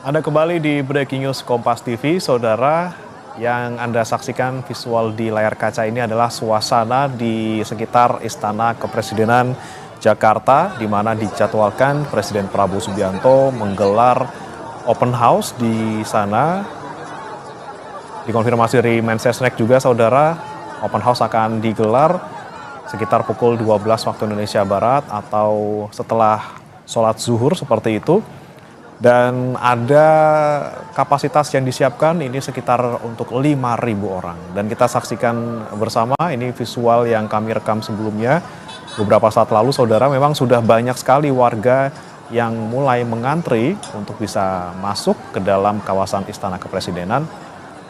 Anda kembali di Breaking News Kompas TV, saudara. Yang Anda saksikan visual di layar kaca ini adalah suasana di sekitar Istana Kepresidenan Jakarta, di mana dijadwalkan Presiden Prabowo Subianto menggelar open house di sana. Dikonfirmasi dari Mensesnek juga, saudara, open house akan digelar sekitar pukul 12 waktu Indonesia Barat atau setelah sholat zuhur seperti itu. Dan ada kapasitas yang disiapkan ini sekitar untuk 5.000 orang. Dan kita saksikan bersama ini visual yang kami rekam sebelumnya. Beberapa saat lalu, saudara, memang sudah banyak sekali warga yang mulai mengantri untuk bisa masuk ke dalam kawasan Istana Kepresidenan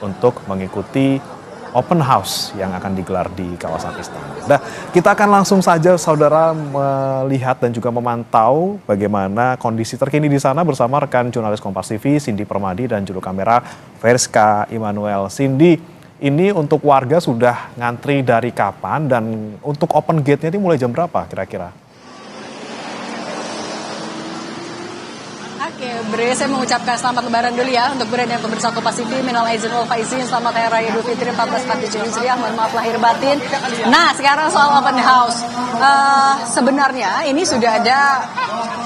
untuk mengikuti open house yang akan digelar di kawasan istana. Nah, kita akan langsung saja, saudara, melihat dan juga memantau bagaimana kondisi terkini di sana bersama rekan jurnalis Kompas TV, Cindy Permadi, dan juru kamera Veriska Immanuel. Cindy, ini untuk warga sudah ngantri dari kapan dan untuk open gate-nya ini mulai jam berapa kira-kira? Oke, Bre, saya mengucapkan selamat lebaran dulu ya untuk Bre dan pemirsa Kompas TV. Minal aizin wal faizin, selamat Hari Raya Idul Fitri 1447 Hijriah. Mohon maaf lahir batin. Nah, sekarang soal open house. Sebenarnya ini sudah ada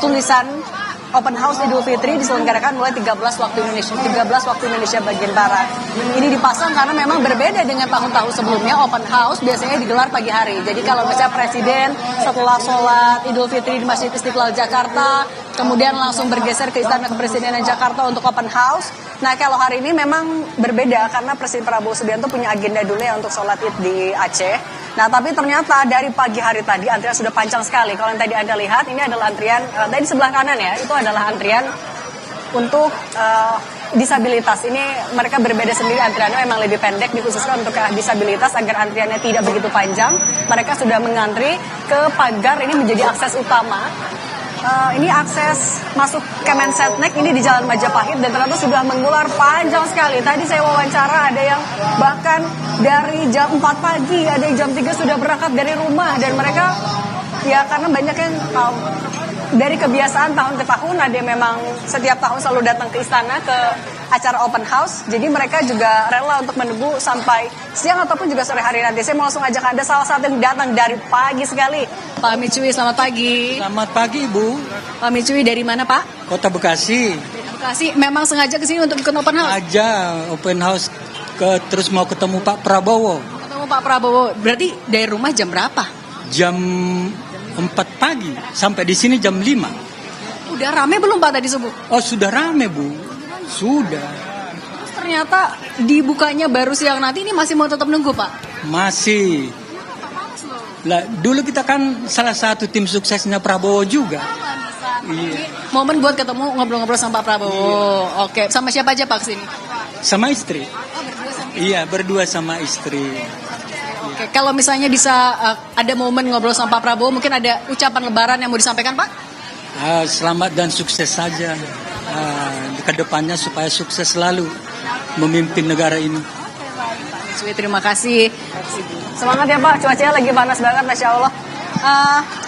tulisan open house Idul Fitri diselenggarakan mulai 13 waktu Indonesia bagian barat. Ini dipasang karena memang berbeda dengan tahun-tahun sebelumnya. Open house biasanya digelar pagi hari. Jadi kalau misalnya Presiden setelah sholat Idul Fitri di Masjid Istiqlal Jakarta, kemudian langsung bergeser ke Istana Kepresidenan Jakarta untuk open house. Nah, kalau hari ini memang berbeda karena Presiden Prabowo Subianto punya agenda dulu ya untuk sholat Id di Aceh. Nah, tapi ternyata dari pagi hari tadi antrian sudah panjang sekali. Kalau yang tadi Anda lihat, ini adalah antrian tadi sebelah kanan ya, itu adalah antrian untuk disabilitas. Ini mereka berbeda sendiri, antriannya memang lebih pendek, dikhususkan untuk disabilitas agar antriannya tidak begitu panjang. Mereka sudah mengantri ke pagar, ini menjadi akses utama. Ini akses masuk Kemensetnek, ini di Jalan Majapahit, dan ternyata sudah mengular panjang sekali. Tadi saya wawancara, ada yang bahkan dari jam 4 pagi, ada yang jam 3 sudah berangkat dari rumah. Dan mereka, ya karena banyak yang dari kebiasaan tahun ke tahun, ada yang memang setiap tahun selalu datang ke istana, ke acara open house. Jadi mereka juga rela untuk menunggu sampai siang ataupun juga sore hari nanti. Saya mau langsung ajak Anda salah satu yang datang dari pagi sekali. Pak Micui, selamat pagi. Selamat pagi, Ibu. Pak Micui dari mana, Pak? Kota Bekasi. Bekasi, memang sengaja ke sini untuk ikut open house? Aja open house, terus mau ketemu Pak Prabowo. Ketemu Pak Prabowo, berarti dari rumah jam berapa? Jam 4 pagi, sampai di sini jam 5. Udah rame belum Pak tadi subuh? Oh, sudah rame, Bu. Sudah. Terus ternyata dibukanya baru siang nanti, ini masih mau tetap nunggu, Pak? Masih. Lah, dulu kita kan salah satu tim suksesnya Prabowo juga. Iya. Momen buat ketemu ngobrol-ngobrol sama Pak Prabowo. Iya. Oke, sama siapa aja Pak kesini? Sama istri. Oh, berdua sama istri. Iya, berdua sama istri. Oke, kalau misalnya bisa ada momen ngobrol sama Pak Prabowo, mungkin ada ucapan lebaran yang mau disampaikan, Pak? Selamat dan sukses saja. Ke depannya supaya sukses selalu memimpin negara ini. Terima kasih. Semangat ya Pak, cuacanya lagi panas banget, Masya Allah.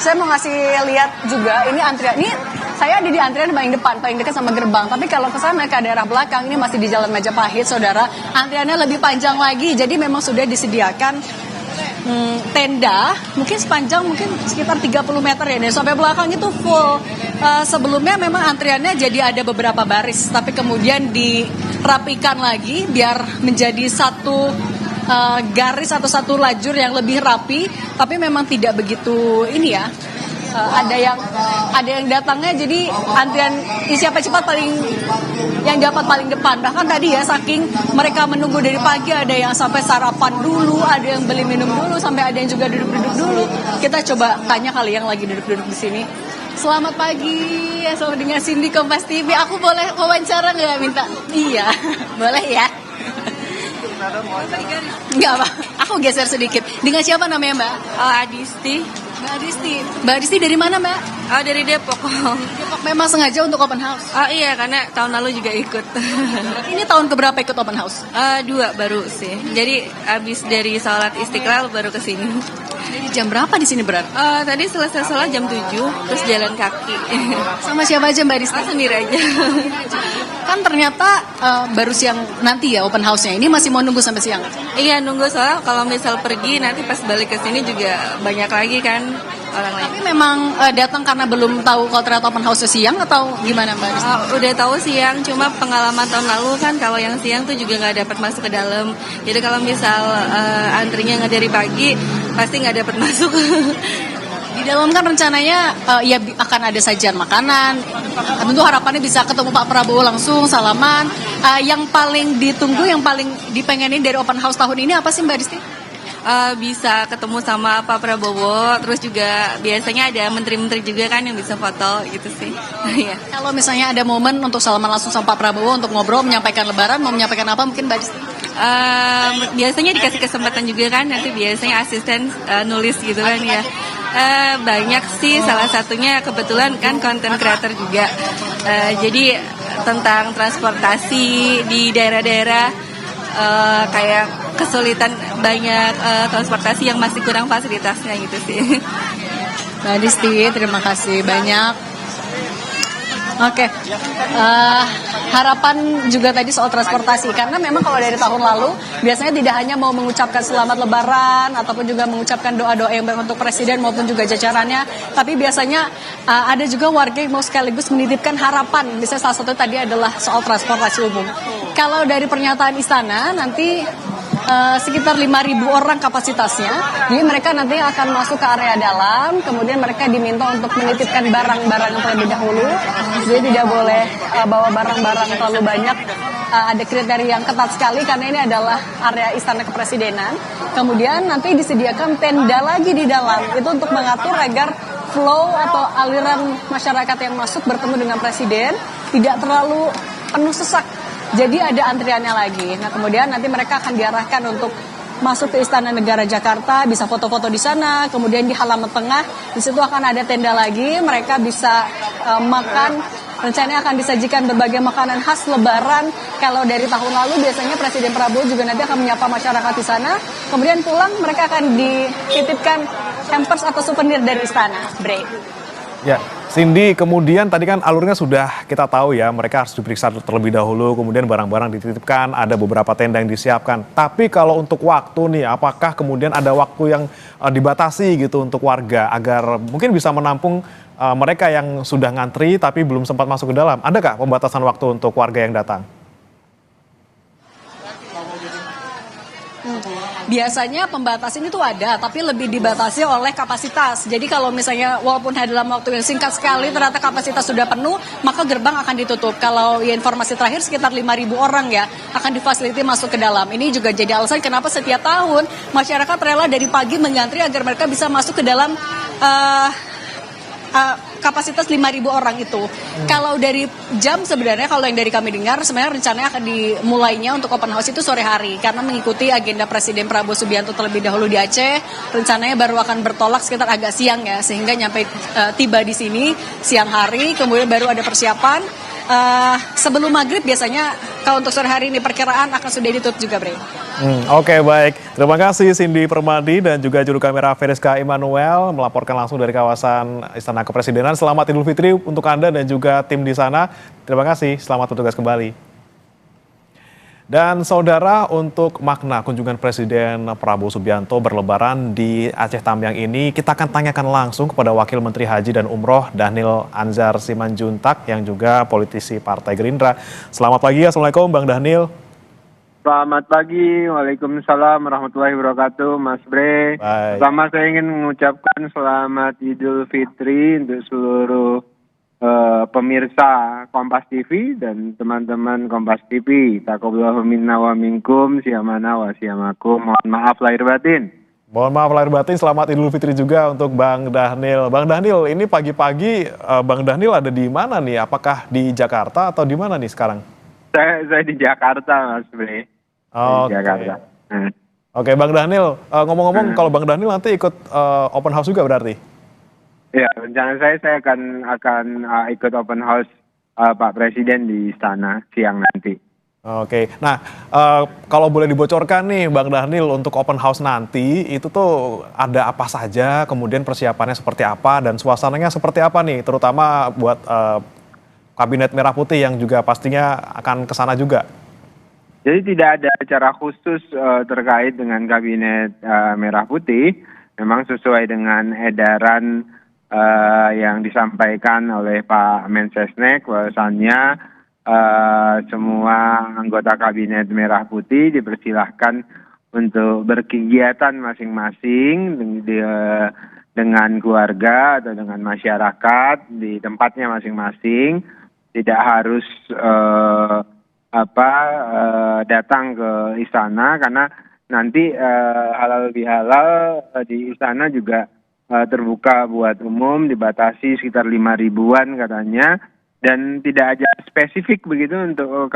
Saya mau ngasih lihat juga, ini antrian, ini saya ada di antrian paling depan, paling dekat sama gerbang. Tapi kalau ke sana, ke daerah belakang, ini masih di Jalan Majapahit, saudara. Antriannya lebih panjang lagi, jadi memang sudah disediakan tenda, mungkin sepanjang mungkin sekitar 30 meter ya, dan sampai belakang itu full. Sebelumnya memang antriannya jadi ada beberapa baris, tapi kemudian dirapikan lagi biar menjadi satu garis atau satu lajur yang lebih rapi, tapi memang tidak begitu ini ya. Ada yang datangnya jadi antrian siapa cepat yang dapat paling depan. Bahkan tadi ya, saking mereka menunggu dari pagi, ada yang sampai sarapan dulu, ada yang beli minum dulu, sampai ada yang juga duduk-duduk dulu. Kita coba tanya kali yang lagi duduk-duduk di sini. Selamat pagi, selamat dengan Cindy Kompas TV. Aku boleh wawancara nggak, minta? Iya, boleh ya. Enggak, Pak. Aku geser sedikit. Dengan siapa namanya, Mbak? Adisti. Mbak Adisti dari mana, Mbak? Dari Depok. Depok, memang sengaja untuk open house? Iya, karena tahun lalu juga ikut. Ini tahun keberapa ikut open house? 2 baru sih. Jadi abis dari sholat Istiqlal baru kesini. Dari jam berapa di sini berarti? Tadi selesai sholat jam 7, terus jalan kaki. Sama siapa aja Mbak Disti? Sendiri aja. Kan ternyata baru siang nanti ya open house-nya. Ini masih mau nunggu sampai siang? Iya, nunggu soalnya kalau misal pergi nanti pas balik ke sini juga banyak lagi kan orang lain. Tapi memang datang karena belum tahu kalau ternyata open house siang atau gimana Mbak Disti? Udah tahu siang, cuma pengalaman tahun lalu kan kalau yang siang tuh juga nggak dapat masuk ke dalam. Jadi kalau misal antrinya nggak dari pagi, pasti nggak dapat masuk. Di dalam kan rencananya ya akan ada sajian makanan. Tentu harapannya bisa ketemu Pak Prabowo langsung, salaman. Yang paling ditunggu, yang paling dipengenin dari open house tahun ini apa sih Mbak Disti? Bisa ketemu sama Pak Prabowo, terus juga biasanya ada menteri-menteri juga kan yang bisa foto gitu sih. Iya. Kalau misalnya ada momen untuk salaman langsung sama Pak Prabowo untuk ngobrol, menyampaikan lebaran, mau menyampaikan apa mungkin Mbak Disti? Biasanya dikasih kesempatan juga kan, nanti biasanya asisten nulis gitu kan ya. Banyak sih, salah satunya kebetulan kan konten creator juga. Jadi tentang transportasi di daerah-daerah, kayak kesulitan banyak transportasi yang masih kurang fasilitasnya gitu sih. Mbak Disti, terima kasih banyak. Oke, harapan juga tadi soal transportasi, karena memang kalau dari tahun lalu biasanya tidak hanya mau mengucapkan selamat lebaran ataupun juga mengucapkan doa-doa yang baik untuk presiden maupun juga jajarannya, tapi biasanya ada juga warga yang mau sekaligus menitipkan harapan. Misalnya salah satu tadi adalah soal transportasi umum. Kalau dari pernyataan istana nanti sekitar 5.000 orang kapasitasnya. Jadi mereka nanti akan masuk ke area dalam, kemudian mereka diminta untuk menitipkan barang-barang terlebih dahulu. Jadi tidak boleh bawa barang-barang terlalu banyak. Ada kriteria yang ketat sekali karena ini adalah area Istana Kepresidenan. Kemudian nanti disediakan tenda lagi di dalam. Itu untuk mengatur agar flow atau aliran masyarakat yang masuk bertemu dengan presiden tidak terlalu penuh sesak. Jadi ada antriannya lagi. Nah kemudian nanti mereka akan diarahkan untuk masuk ke Istana Negara Jakarta, bisa foto-foto di sana. Kemudian di halaman tengah, di situ akan ada tenda lagi. Mereka bisa makan. Rencananya akan disajikan berbagai makanan khas Lebaran. Kalau dari tahun lalu biasanya Presiden Prabowo juga nanti akan menyapa masyarakat di sana. Kemudian pulang mereka akan dititipkan hampers atau souvenir dari istana. Bre. Ya, Cindy, kemudian tadi kan alurnya sudah kita tahu ya, mereka harus diperiksa terlebih dahulu, kemudian barang-barang dititipkan, ada beberapa tenda yang disiapkan. Tapi kalau untuk waktu nih, apakah kemudian ada waktu yang dibatasi gitu untuk warga agar mungkin bisa menampung mereka yang sudah ngantri tapi belum sempat masuk ke dalam? Adakah pembatasan waktu untuk warga yang datang? Biasanya pembatasan itu ada, tapi lebih dibatasi oleh kapasitas. Jadi kalau misalnya walaupun dalam waktu yang singkat sekali ternyata kapasitas sudah penuh, maka gerbang akan ditutup. Kalau ya informasi terakhir sekitar 5.000 orang ya akan difasiliti masuk ke dalam. Ini juga jadi alasan kenapa setiap tahun masyarakat rela dari pagi mengantri agar mereka bisa masuk ke dalam kapasitas 5.000 orang itu. Kalau dari jam sebenarnya kalau yang dari kami dengar sebenarnya rencananya akan dimulainya untuk open house itu sore hari karena mengikuti agenda Presiden Prabowo Subianto terlebih dahulu di Aceh. Rencananya baru akan bertolak sekitar agak siang ya sehingga nyampe tiba di sini siang hari, kemudian baru ada persiapan. Sebelum maghrib biasanya kalau untuk sore hari ini perkiraan akan sudah ditutup juga, Bre. Oke, baik. Terima kasih Cindy Permadi dan juga juru kamera Veriska Immanuel melaporkan langsung dari kawasan Istana Kepresidenan. Selamat Idul Fitri untuk Anda dan juga tim di sana. Terima kasih, selamat bertugas kembali. Dan saudara, untuk makna kunjungan Presiden Prabowo Subianto berlebaran di Aceh Tamyang ini, kita akan tanyakan langsung kepada Wakil Menteri Haji dan Umroh Dhanil Anzar Simanjuntak yang juga politisi Partai Gerindra. Selamat pagi, Assalamualaikum Bang Dhanil. Selamat pagi, Waalaikumsalam warahmatullahi wabarakatuh, Mas Bre. Baik. Pertama saya ingin mengucapkan selamat Idul Fitri untuk seluruh pemirsa Kompas TV dan teman-teman Kompas TV. Taqabbalallahu minna wa minkum, siyamana wa siyamakum. Mohon maaf lahir batin. Mohon maaf lahir batin, selamat Idul Fitri juga untuk Bang Dhanil. Bang Dhanil, ini pagi-pagi Bang Dhanil ada di mana nih? Apakah di Jakarta atau di mana nih sekarang? Saya di Jakarta, Mas Bre. Di Jakarta. Oke, Bang Dhanil, ngomong-ngomong kalau Bang Dhanil nanti ikut open house juga berarti? Ya, rencana saya akan ikut open house Pak Presiden di istana siang nanti. Oke, nah kalau boleh dibocorkan nih Bang Dhanil untuk open house nanti itu tuh ada apa saja, kemudian persiapannya seperti apa dan suasananya seperti apa nih, terutama buat Kabinet Merah Putih yang juga pastinya akan ke sana juga. Jadi tidak ada acara khusus terkait dengan Kabinet Merah Putih. Memang sesuai dengan edaran yang disampaikan oleh Pak Mensesnek, bahwasannya semua anggota Kabinet Merah Putih dipersilahkan untuk berkegiatan masing-masing dengan keluarga atau dengan masyarakat di tempatnya masing-masing. Tidak harus datang ke istana, karena nanti halal bihalal di istana juga terbuka buat umum, dibatasi sekitar 5 ribuan katanya, dan tidak ada spesifik begitu untuk